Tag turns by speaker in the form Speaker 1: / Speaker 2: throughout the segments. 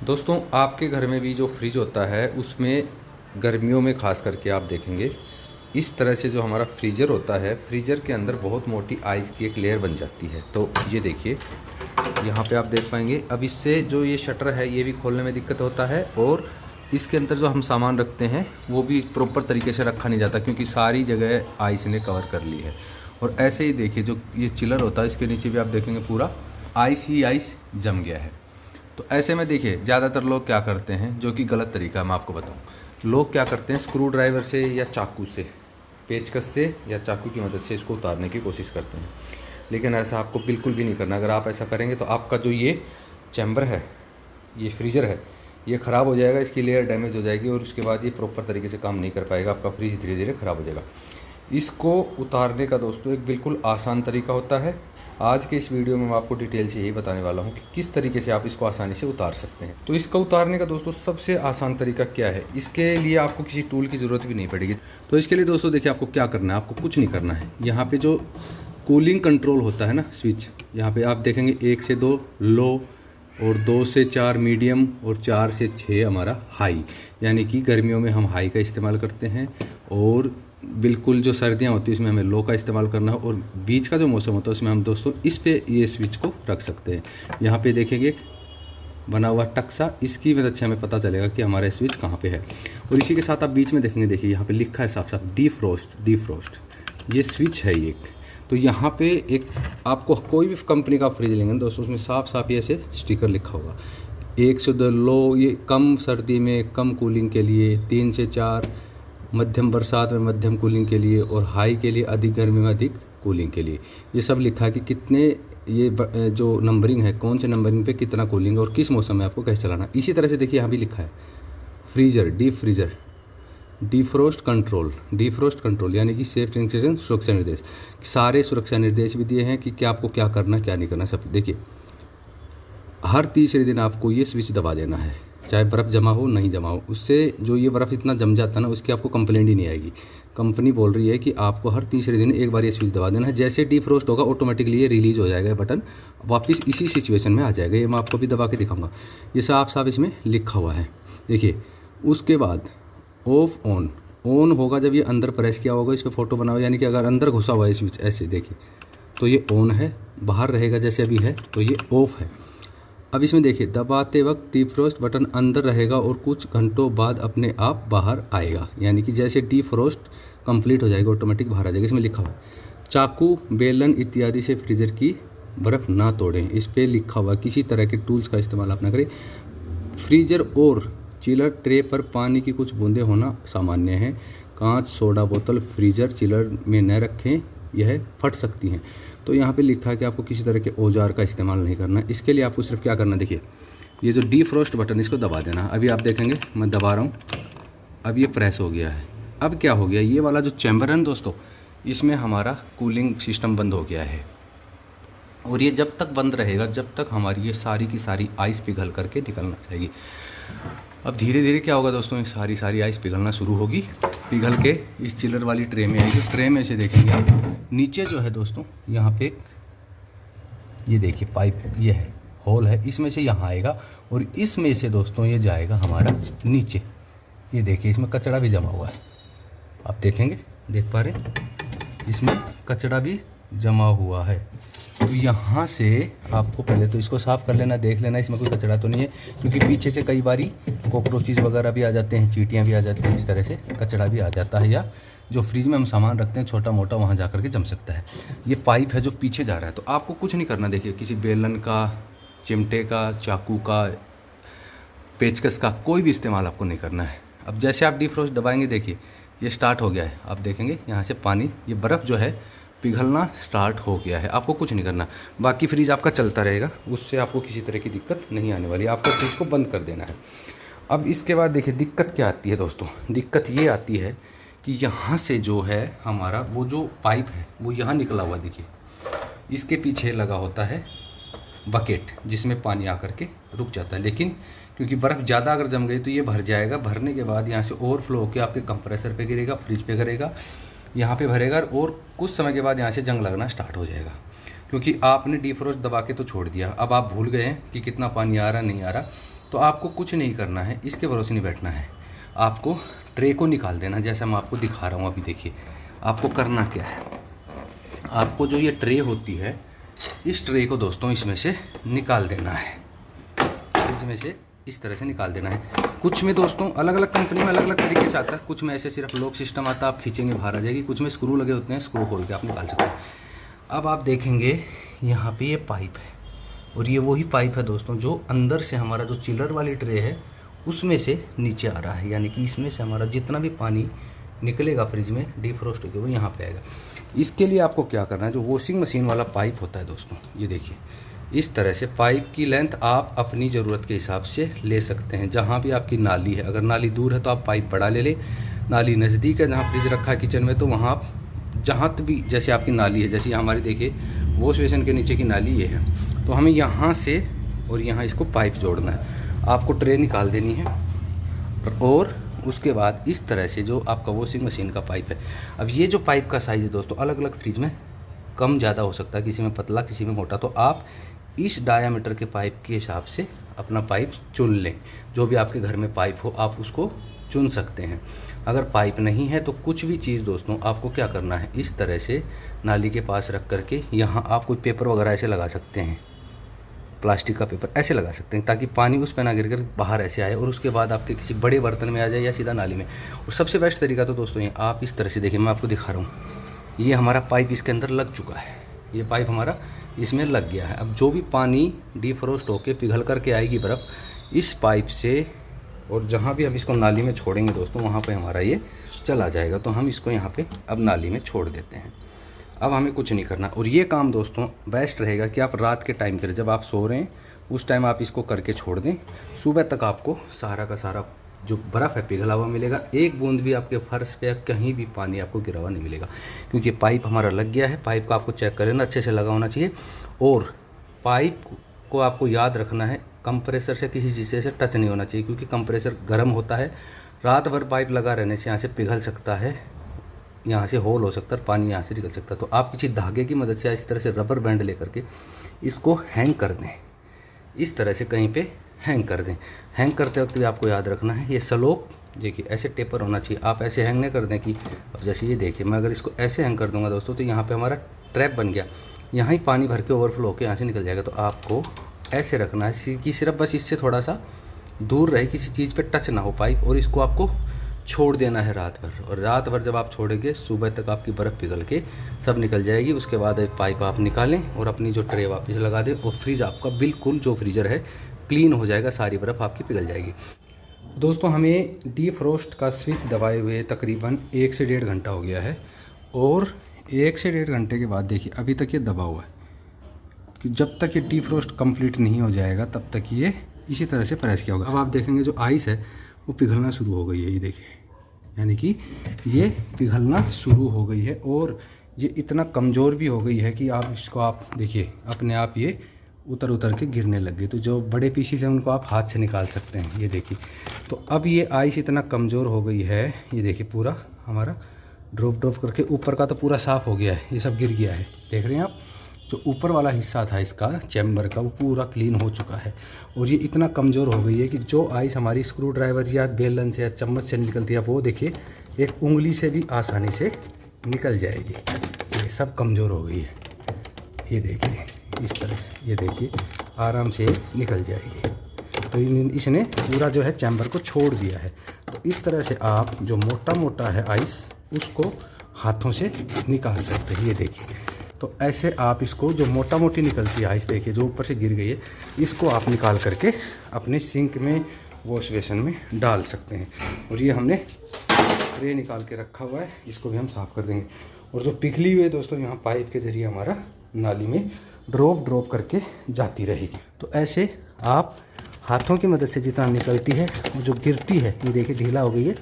Speaker 1: दोस्तों आपके घर में भी जो फ्रिज होता है उसमें गर्मियों में ख़ास करके आप देखेंगे इस तरह से जो हमारा फ्रीज़र होता है, फ्रीज़र के अंदर बहुत मोटी आइस की एक लेयर बन जाती है। तो ये देखिए यहाँ पे आप देख पाएंगे। अब इससे जो ये शटर है ये भी खोलने में दिक्कत होता है और इसके अंदर जो हम सामान रखते हैं वो भी प्रॉपर तरीके से रखा नहीं जाता क्योंकि सारी जगह आइस ने कवर कर ली है। और ऐसे ही देखिए जो ये चिलर होता है इसके नीचे भी आप देखेंगे पूरा आइस ही आइस जम गया है। तो ऐसे में देखिए ज़्यादातर लोग क्या करते हैं, जो कि गलत तरीका है, मैं आपको बताऊं। लोग क्या करते हैं, स्क्रू ड्राइवर से या चाकू से, पेचकस से या चाकू की मदद से इसको उतारने की कोशिश करते हैं, लेकिन ऐसा आपको बिल्कुल भी नहीं करना। अगर आप ऐसा करेंगे तो आपका जो ये चैम्बर है, ये फ्रीज़र है, ये ख़राब हो जाएगा, इसकी लेयर डैमेज हो जाएगी और उसके बाद ये प्रॉपर तरीके से काम नहीं कर पाएगा, आपका फ्रिज धीरे धीरे ख़राब हो जाएगा। इसको उतारने का दोस्तों एक बिल्कुल आसान तरीका होता है। आज के इस वीडियो में मैं आपको डिटेल से यही बताने वाला हूँ कि किस तरीके से आप इसको आसानी से उतार सकते हैं। तो इसका उतारने का दोस्तों सबसे आसान तरीका क्या है, इसके लिए आपको किसी टूल की ज़रूरत भी नहीं पड़ेगी। तो इसके लिए दोस्तों देखिए आपको क्या करना है, आपको कुछ नहीं करना है। यहाँ पे जो कूलिंग कंट्रोल होता है ना स्विच, यहाँ पे आप देखेंगे 1 से 2 लो और 2 से 4 मीडियम और 4 से 6 हमारा हाई, यानी कि गर्मियों में हम हाई का इस्तेमाल करते हैं और बिल्कुल जो सर्दियां होती है इसमें हमें लो का इस्तेमाल करना है और बीच का जो मौसम होता है उसमें हम दोस्तों इस पे ये स्विच को रख सकते हैं। यहाँ पे देखेंगे एक बना हुआ टक्सा, इसकी मदद से हमें पता चलेगा कि हमारा स्विच कहाँ पे है। और इसी के साथ आप बीच में देखेंगे, देखिए यहाँ पे लिखा है साफ साफ डीफ्रोस्ट, ये स्विच है ये। तो यहाँ पे एक आपको कोई भी कंपनी का फ्रिज लेंगे दोस्तों उसमें साफ साफ ये ऐसे स्टिकर लिखा होगा। 1 से 2 लो, ये कम सर्दी में कम कूलिंग के लिए, 3 से 4 मध्यम बरसात में मध्यम कूलिंग के लिए और हाई के लिए अधिक गर्मी में अधिक कूलिंग के लिए। ये सब लिखा है कि कितने ये जो नंबरिंग है, कौन से नंबरिंग पे कितना कूलिंग है और किस मौसम में आपको कैसे चलाना। इसी तरह से देखिए यहाँ भी लिखा है फ्रीजर, डीफ्रोस्ट कंट्रोल यानी कि सेफ्टी इंस्ट्रक्शन, सुरक्षा निर्देश। सारे सुरक्षा निर्देश भी दिए हैं कि क्या आपको क्या करना क्या नहीं करना सब। देखिए हर तीसरे दिन आपको ये स्विच दबा देना है, चाहे बर्फ़ जमा हो नहीं जमा हो। उससे जो ये बर्फ़ इतना जम जाता है ना उसकी आपको कंप्लेंट ही नहीं आएगी। कंपनी बोल रही है कि आपको हर तीसरे दिन एक बार ये स्विच दबा देना है। जैसे डीफ्रोस्ट होगा ऑटोमेटिकली ये रिलीज़ हो जाएगा बटन, वापस इसी सिचुएशन में आ जाएगा। ये मैं आपको भी दबा के दिखाऊंगा, ये साफ साफ इसमें लिखा हुआ है। देखिए उसके बाद ऑफ ऑन होगा जब ये अंदर प्रेस किया होगा, इस पर फोटो बना हुआ, यानी कि अगर अंदर घुसा हुआ है स्विच ऐसे देखिए तो ये ऑन है, बाहर रहेगा जैसे अभी है तो ये ऑफ है। अब इसमें देखिए दबाते वक्त डीफ्रोस्ट बटन अंदर रहेगा और कुछ घंटों बाद अपने आप बाहर आएगा, यानी कि जैसे डीफ्रोस्ट कंप्लीट हो जाएगा ऑटोमेटिक बाहर आ जाएगा। इसमें लिखा हुआ है चाकू, बेलन इत्यादि से फ्रीजर की बर्फ़ ना तोड़ें, इस पर लिखा हुआ किसी तरह के टूल्स का इस्तेमाल आप ना करें। फ्रीजर और चिलर ट्रे पर पानी की कुछ बूंदें होना सामान्य है। कांच, सोडा बोतल फ्रीजर चिलर में न रखें, यह फट सकती हैं। तो यहाँ पे लिखा है कि आपको किसी तरह के औजार का इस्तेमाल नहीं करना। इसके लिए आपको सिर्फ क्या करना, देखिए ये जो डीफ्रोस्ट बटन इसको दबा देना। अभी आप देखेंगे मैं दबा रहा हूँ, अब ये प्रेस हो गया है। अब क्या हो गया, ये वाला जो चैम्बर है ना दोस्तों, इसमें हमारा कूलिंग सिस्टम बंद हो गया है और ये जब तक बंद रहेगा जब तक हमारी ये सारी की सारी आइस पिघल करके निकलना चाहिए। अब धीरे धीरे क्या होगा दोस्तों, ये सारी आइस पिघलना शुरू होगी, पिघल के इस चिलर वाली ट्रे में आएगी। ट्रे में से देखेंगे आप नीचे जो है दोस्तों, यहाँ पे ये देखिए पाइप, ये है होल है, इसमें से यहाँ आएगा और इसमें से दोस्तों ये जाएगा हमारा नीचे। ये देखिए इसमें कचरा भी जमा हुआ है, आप देखेंगे, देख पा रहे हैं, इसमें कचरा भी जमा हुआ है। तो यहाँ से आपको पहले तो इसको साफ़ कर लेना, देख लेना इसमें कोई कचरा तो नहीं है, क्योंकि पीछे से कई बारी कॉकरोचेज वगैरह भी आ जाते हैं, चींटियाँ भी आ जाती हैं, इस तरह से कचरा भी आ जाता है, या जो फ्रिज में हम सामान रखते हैं छोटा मोटा वहाँ जा कर के जम सकता है। ये पाइप है जो पीछे जा रहा है, तो आपको कुछ नहीं करना। देखिए किसी बेलन का, चिमटे का, चाकू का, पेचकस का कोई भी इस्तेमाल आपको नहीं करना है। अब जैसे आप डीफ्रोस्ट दबाएंगे देखिए ये स्टार्ट हो गया है, आप देखेंगे यहाँ से पानी, ये बर्फ़ जो है पिघलना स्टार्ट हो गया है। आपको कुछ नहीं करना, बाकी फ्रिज आपका चलता रहेगा, उससे आपको किसी तरह की दिक्कत नहीं आने वाली। आपको फ्रिज को बंद कर देना है। अब इसके बाद देखिए दिक्कत क्या आती है दोस्तों, दिक्कत ये आती है कि यहाँ से जो है हमारा वो जो पाइप है वो यहाँ निकला हुआ, देखिए इसके पीछे लगा होता है बकेट जिसमें पानी आकर के रुक जाता है, लेकिन क्योंकि बर्फ़ ज़्यादा अगर जम गई तो ये भर जाएगा। भरने के बाद यहाँ से ओवरफ्लो होकर आपके कंप्रेसर पे गिरेगा, फ्रिज पे गिरेगा, यहाँ पे भरेगा और कुछ समय के बाद यहाँ से जंग लगना स्टार्ट हो जाएगा, क्योंकि आपने डीफ्रोस्ट दबा के तो छोड़ दिया। अब आप भूल गए हैं कि कितना पानी आ रहा नहीं आ रहा। तो आपको कुछ नहीं करना है, इसके भरोसे नहीं बैठना है, आपको ट्रे को निकाल देना। जैसा मैं आपको दिखा रहा हूँ अभी, देखिए आपको करना क्या है। आपको जो ये ट्रे होती है, इस ट्रे को दोस्तों इसमें से निकाल देना है, फ्रिज में से इस तरह से निकाल देना है। कुछ में दोस्तों अलग अलग कंपनी में अलग अलग तरीके से आता है, कुछ में ऐसे सिर्फ लॉक सिस्टम आता है, आप खींचेंगे बाहर आ जाएगी, कुछ में स्क्रू लगे होते हैं, स्क्रू खोल के आप निकाल सकते हैं। अब आप देखेंगे यहाँ पे ये पाइप है, और ये वही पाइप है दोस्तों जो अंदर से हमारा जो चिलर वाली ट्रे है उसमें से नीचे आ रहा है, यानी कि इसमें से हमारा जितना भी पानी निकलेगा फ्रिज में डिफ्रोस्ट होकर वो यहाँ पे आएगा। इसके लिए आपको क्या करना है, जो वॉशिंग मशीन वाला पाइप होता है दोस्तों, ये देखिए इस तरह से पाइप की लेंथ आप अपनी ज़रूरत के हिसाब से ले सकते हैं। जहाँ भी आपकी नाली है, अगर नाली दूर है तो आप पाइप बड़ा ले लें, नाली नज़दीक है जहाँ फ्रिज रखा है किचन में, तो वहाँ आप जहाँ भी, जैसे आपकी नाली है, जैसे हमारी देखिए वॉश बेसिन के नीचे की नाली ये है, तो हमें यहाँ से और यहाँ इसको पाइप जोड़ना है। आपको ट्रे निकाल देनी है और उसके बाद इस तरह से जो आपका वॉशिंग मशीन का पाइप है, अब ये जो पाइप का साइज़ है दोस्तों अलग अलग फ्रिज में कम ज़्यादा हो सकता है, किसी में पतला किसी में मोटा, तो आप इस डायामीटर के पाइप के हिसाब से अपना पाइप चुन लें। जो भी आपके घर में पाइप हो आप उसको चुन सकते हैं। अगर पाइप नहीं है तो कुछ भी चीज़ दोस्तों आपको क्या करना है, इस तरह से नाली के पास रख करके यहाँ आप कोई पेपर वगैरह ऐसे लगा सकते हैं, प्लास्टिक का पेपर ऐसे लगा सकते हैं, ताकि पानी उस पर ना गिर कर बाहर ऐसे आए और उसके बाद आपके किसी बड़े बर्तन में आ जाए या सीधा नाली में। और सबसे बेस्ट तरीका तो दोस्तों ये आप इस तरह से देखिए, मैं आपको दिखा रहा हूँ, ये हमारा पाइप इसके अंदर लग चुका है, ये पाइप हमारा इसमें लग गया है। अब जो भी पानी डिफ्रोस्ट होकर पिघल करके आएगी बर्फ़ इस पाइप से, और जहाँ भी हम इसको नाली में छोड़ेंगे दोस्तों वहाँ पे हमारा ये चला जाएगा। तो हम इसको यहाँ पे अब नाली में छोड़ देते हैं। अब हमें कुछ नहीं करना, और ये काम दोस्तों बेस्ट रहेगा कि आप रात के टाइम करें, जब आप सो रहे हैं उस टाइम आप इसको करके छोड़ दें। सुबह तक आपको सारा का सारा जो बर्फ़ है पिघला हुआ मिलेगा, एक बूंद भी आपके फर्श पे या कहीं भी पानी आपको गिरा हुआ नहीं मिलेगा, क्योंकि पाइप हमारा लग गया है। पाइप का आपको चेक कर लेना, अच्छे से लगा होना चाहिए, और पाइप को आपको याद रखना है कंप्रेसर से किसी चीज़ से टच नहीं होना चाहिए, क्योंकि कंप्रेसर गर्म होता है, रात भर पाइप लगा रहने से यहाँ से पिघल सकता है, यहाँ से होल हो सकता है, पानी यहाँ से निकल सकता है। तो आप किसी धागे की मदद से इस तरह से रबर बैंड लेकर के इसको हैंग कर दें, इस तरह से कहीं पे हैंग कर दें। हैंग करते वक्त भी आपको याद रखना है ये स्लोप देखिए ऐसे टेपर होना चाहिए। आप ऐसे हैंग नहीं कर दें कि अब जैसे ये देखिए, मैं अगर इसको ऐसे हैंग कर दूंगा दोस्तों तो यहाँ पे हमारा ट्रैप बन गया, यहाँ ही पानी भर के ओवरफ्लो होकर यहाँ से निकल जाएगा। तो आपको ऐसे रखना है कि सिर्फ बस इससे थोड़ा सा दूर रहे, किसी चीज़ पे टच ना हो पाइप, और इसको आपको छोड़ देना है रात भर। और रात भर जब आप छोड़ेंगे सुबह तक आपकी बर्फ़ पिघल के सब निकल जाएगी। उसके बाद पाइप आप निकालें और अपनी जो ट्रे वापस लगा दें, और फ्रिज आपका बिल्कुल जो फ्रीज़र है क्लीन हो जाएगा, सारी बर्फ़ आपकी पिघल जाएगी। दोस्तों हमें डिफ्रोस्ट का स्विच दबाए हुए तकरीबन 1 से 1.5 घंटा हो गया है, और 1 से 1.5 घंटे के बाद देखिए अभी तक ये दबा हुआ है, कि जब तक ये डिफ्रोस्ट कंप्लीट नहीं हो जाएगा तब तक ये इसी तरह से प्रेस किया होगा। अब आप देखेंगे जो आइस है वो पिघलना शुरू हो गई है, ये देखिए, यानी कि ये पिघलना शुरू हो गई है, और ये इतना कमज़ोर भी हो गई है कि आप इसको आप देखिए अपने आप ये उतर उतर के गिरने लग गई। तो जो बड़े पीसीस हैं उनको आप हाथ से निकाल सकते हैं, ये देखिए। तो अब ये आइस इतना कमज़ोर हो गई है, ये देखिए पूरा हमारा ड्रॉप करके ऊपर का तो पूरा साफ़ हो गया है, ये सब गिर गया है, देख रहे हैं आप। जो ऊपर वाला हिस्सा था इसका चैम्बर का वो पूरा क्लीन हो चुका है, और ये इतना कमज़ोर हो गई है कि जो आइस हमारी स्क्रू ड्राइवर या बेलन से या चम्मच से निकलती है वो देखिए एक उंगली से भी आसानी से निकल जाएगी। ये सब कमज़ोर हो गई है, ये देखिए इस तरह से, ये देखिए आराम से निकल जाएगी। तो इसने पूरा जो है चैम्बर को छोड़ दिया है। तो इस तरह से आप जो मोटा है आइस उसको हाथों से निकाल सकते हैं, ये देखिए। तो ऐसे आप इसको जो मोटी निकलती है आइस देखिए जो ऊपर से गिर गई है, इसको आप निकाल करके अपने सिंक में वॉश बेसिन में डाल सकते हैं। और ये हमने ट्रे निकाल के रखा हुआ है, इसको भी हम साफ़ कर देंगे। और जो पिघली हुई है दोस्तों यहाँ पाइप के ज़रिए हमारा नाली में ड्रॉप करके जाती रहेगी। तो ऐसे आप हाथों की मदद से जितना निकलती है वो जो गिरती है, ये देखिए ढीला हो गई है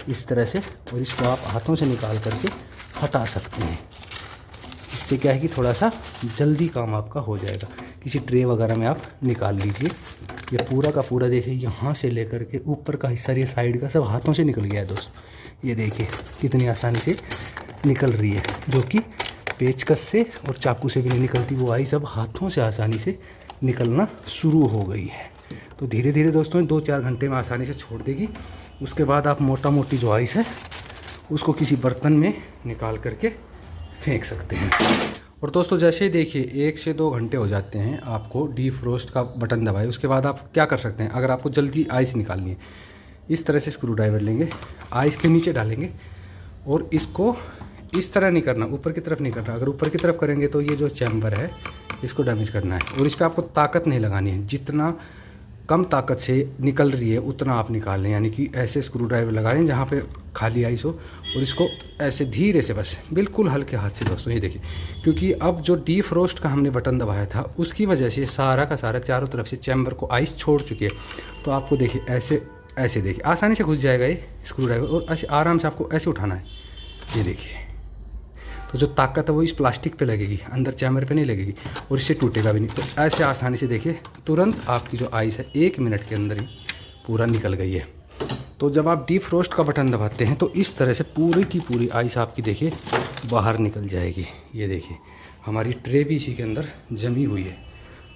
Speaker 1: इस तरह से, और इसको आप हाथों से निकाल करके हटा सकते हैं। इससे क्या है कि थोड़ा सा जल्दी काम आपका हो जाएगा। किसी ट्रे वगैरह में आप निकाल लीजिए। ये पूरा का पूरा देखिए यहाँ से लेकर के ऊपर का हिस्सा, ये साइड का सब हाथों से निकल गया है दोस्तों। ये देखिए कितनी आसानी से निकल रही है, जो कि पेचकस से और चाकू से भी नहीं निकलती, वो आई सब हाथों से आसानी से निकलना शुरू हो गई है।
Speaker 2: तो धीरे धीरे दोस्तों 2-4 घंटे में आसानी से छोड़ देगी। उसके बाद आप मोटा मोटी जो आइस है उसको किसी बर्तन में निकाल करके फेंक सकते हैं। और दोस्तों जैसे ही देखिए 1 से 2 घंटे हो जाते हैं, आपको डीफ्रोस्ट का बटन दबाए, उसके बाद आप क्या कर सकते हैं, अगर आपको जल्दी आइस निकालनी है, इस तरह से स्क्रू ड्राइवर लेंगे, आइस के नीचे डालेंगे और इसको इस तरह नहीं करना, ऊपर की तरफ नहीं करना। अगर ऊपर की तरफ करेंगे तो ये जो चैम्बर है इसको डैमेज करना है। और इस पर आपको ताकत नहीं लगानी है, जितना कम ताकत से निकल रही है उतना आप निकाल लें, यानी कि ऐसे स्क्रू ड्राइवर लगाएं जहाँ पे खाली आइस हो, और इसको ऐसे धीरे से बस बिल्कुल हल्के हाथ से दोस्तों ये देखिए, क्योंकि अब जो डीफ्रोस्ट का हमने बटन दबाया था उसकी वजह से सारा का सारा चारों तरफ से चैम्बर को आइस छोड़ चुकी है। तो आपको देखिए ऐसे देखिए आसानी से घुस जाएगा ये स्क्रू ड्राइवर, और ऐसे आराम से आपको ऐसे उठाना है, ये देखिए। तो जो ताकत है वो इस प्लास्टिक पे लगेगी, अंदर चैम्बर पे नहीं लगेगी, और इससे टूटेगा भी नहीं। तो ऐसे आसानी से देखिए तुरंत आपकी जो आइस है 1 मिनट के अंदर ही पूरा निकल गई है। तो जब आप डीफ्रोस्ट का बटन दबाते हैं तो इस तरह से पूरी की पूरी आइस आपकी देखिए बाहर निकल जाएगी। ये देखिए हमारी ट्रे भी इसी के अंदर जमी हुई है,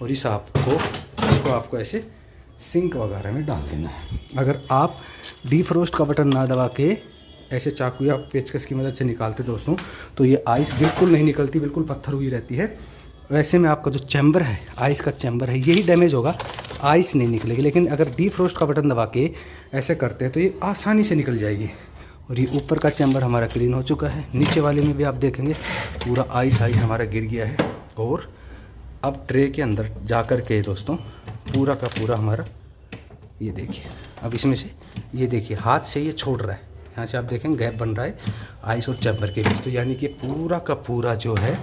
Speaker 2: और इस आपको ऐसे सिंक वगैरह में डाल देना है। अगर आप डीफ्रोस्ट का बटन ना दबा के ऐसे चाकू या पेचकस की मदद से निकालते दोस्तों, तो ये आइस बिल्कुल नहीं निकलती, बिल्कुल पत्थर हुई रहती है। वैसे में आपका जो चैम्बर है, आइस का चैम्बर है, यही डैमेज होगा, आइस नहीं निकलेगी। लेकिन अगर डीफ्रोस्ट का बटन दबा के ऐसे करते हैं तो ये आसानी से निकल जाएगी। और ये ऊपर का चैम्बर हमारा क्लीन हो चुका है, नीचे वाले में भी आप देखेंगे पूरा आइस हमारा गिर गया है। और अब ट्रे के अंदर जा कर के दोस्तों पूरा का पूरा हमारा ये देखिए, अब इसमें से ये देखिए हाथ से ये छोड़ रहा है, यहाँ से आप देखें गैप बन रहा है आइस और चैम्बर के बीच। तो यानी कि पूरा का पूरा जो है,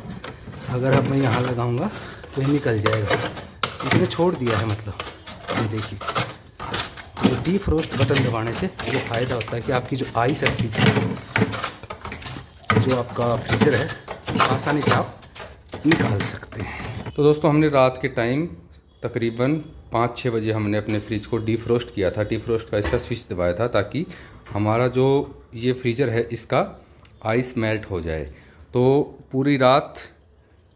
Speaker 2: अगर अब मैं यहाँ लगाऊंगा तो ये निकल जाएगा, इसने छोड़ दिया है मतलब। ये देखिए तो डीफ्रोस्ट बटन दबाने से ये फ़ायदा होता है कि आपकी जो आइस है जो आपका फ्रीजर है आसानी से आप निकाल सकते हैं। तो दोस्तों हमने रात के टाइम तकरीबन 5-6 बजे हमने अपने फ्रिज को डीफ्रोस्ट किया था। डीफ्रोस्ट का इसका स्विच दबाया था ताकि हमारा जो ये फ्रीज़र है इसका आइस मेल्ट हो जाए। तो पूरी रात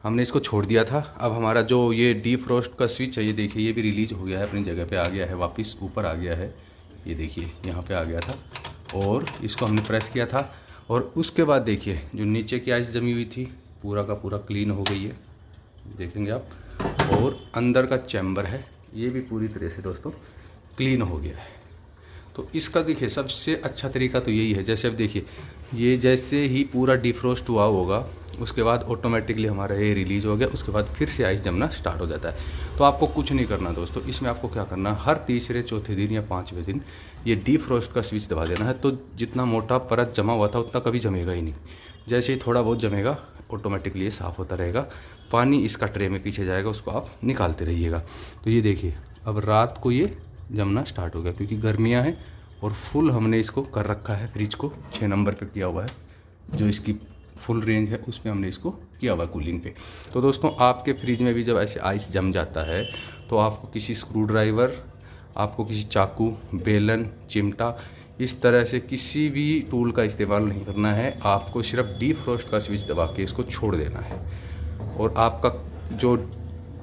Speaker 2: हमने इसको छोड़ दिया था। अब हमारा जो ये डीफ्रोस्ट का स्विच है ये देखिए ये भी रिलीज हो गया है, अपनी जगह पे आ गया है, वापस ऊपर आ गया है। ये देखिए यहाँ पे आ गया था और इसको हमने प्रेस किया था, और उसके बाद देखिए जो नीचे की आइस जमी हुई थी पूरा का पूरा क्लीन हो गई है, देखेंगे आप। और अंदर का चैम्बर है ये भी पूरी तरह से दोस्तों क्लीन हो गया है। तो इसका देखिए सबसे अच्छा तरीका तो यही है, जैसे अब देखिए ये जैसे ही पूरा डिफ्रोस्ट हुआ होगा उसके बाद ऑटोमेटिकली हमारा ये रिलीज़ हो गया, उसके बाद फिर से आइस जमना स्टार्ट हो जाता है। तो आपको कुछ नहीं करना दोस्तों, इसमें आपको क्या करना, हर तीसरे चौथे दिन या 5वें दिन ये डीफ्रोस्ट का स्विच दबा देना है। तो जितना मोटा परत जमा हुआ था उतना कभी जमेगा ही नहीं, जैसे ही थोड़ा बहुत जमेगा ऑटोमेटिकली ये साफ़ होता रहेगा। पानी इसका ट्रे में पीछे जाएगा, उसको आप निकालते रहिएगा। तो ये देखिए अब रात को ये जमना स्टार्ट हो गया, क्योंकि गर्मियाँ हैं और फुल हमने इसको कर रखा है, फ्रिज को 6 नंबर पे किया हुआ है, जो इसकी फुल रेंज है उसमें हमने इसको किया हुआ कूलिंग पे। तो दोस्तों आपके फ्रिज में भी जब ऐसे आइस जम जाता है तो आपको किसी स्क्रू ड्राइवर, आपको किसी चाकू, बेलन, चिमटा, इस तरह से किसी भी टूल का इस्तेमाल नहीं करना है। आपको सिर्फ डीफ्रोस्ट का स्विच दबा के इसको छोड़ देना है, और आपका जो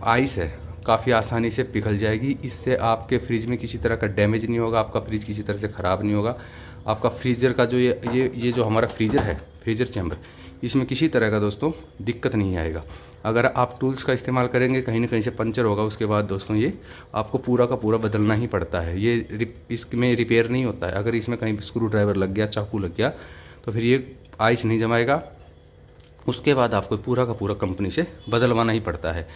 Speaker 2: आइस है काफ़ी आसानी से पिघल जाएगी। इससे आपके फ्रिज में किसी तरह का डैमेज नहीं होगा, आपका फ्रिज किसी तरह से ख़राब नहीं होगा। आपका फ्रीज़र का जो ये जो हमारा फ्रीज़र है, फ्रीज़र चैम्बर, इसमें किसी तरह का दोस्तों दिक्कत नहीं आएगा। अगर आप टूल्स का इस्तेमाल करेंगे कहीं ना कहीं से पंचर होगा, उसके बाद दोस्तों ये आपको पूरा का पूरा बदलना ही पड़ता है। ये इसमें रिपेयर नहीं होता है। अगर इसमें कहीं स्क्रू ड्राइवर लग गया, चाकू लग गया, तो फिर ये आइस नहीं जमाएगा, उसके बाद आपको पूरा का पूरा कंपनी से बदलवाना ही पड़ता है,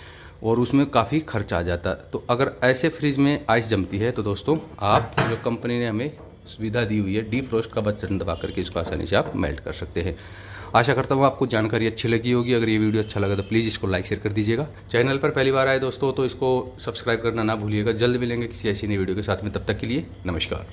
Speaker 2: और उसमें काफ़ी खर्च आ जाता है। तो अगर ऐसे फ्रिज में आइस जमती है तो दोस्तों आप जो कंपनी ने हमें सुविधा दी हुई है, डीफ्रोस्ट का बटन दबा करके इसको आसानी से आप मेल्ट कर सकते हैं। आशा करता हूँ आपको जानकारी अच्छी लगी होगी। अगर ये वीडियो अच्छा लगा तो प्लीज़ इसको लाइक शेयर कर दीजिएगा। चैनल पर पहली बार आए दोस्तों तो इसको सब्सक्राइब करना ना भूलिएगा। जल्द मिलेंगे किसी ऐसी नई वीडियो के साथ में, तब तक के लिए नमस्कार।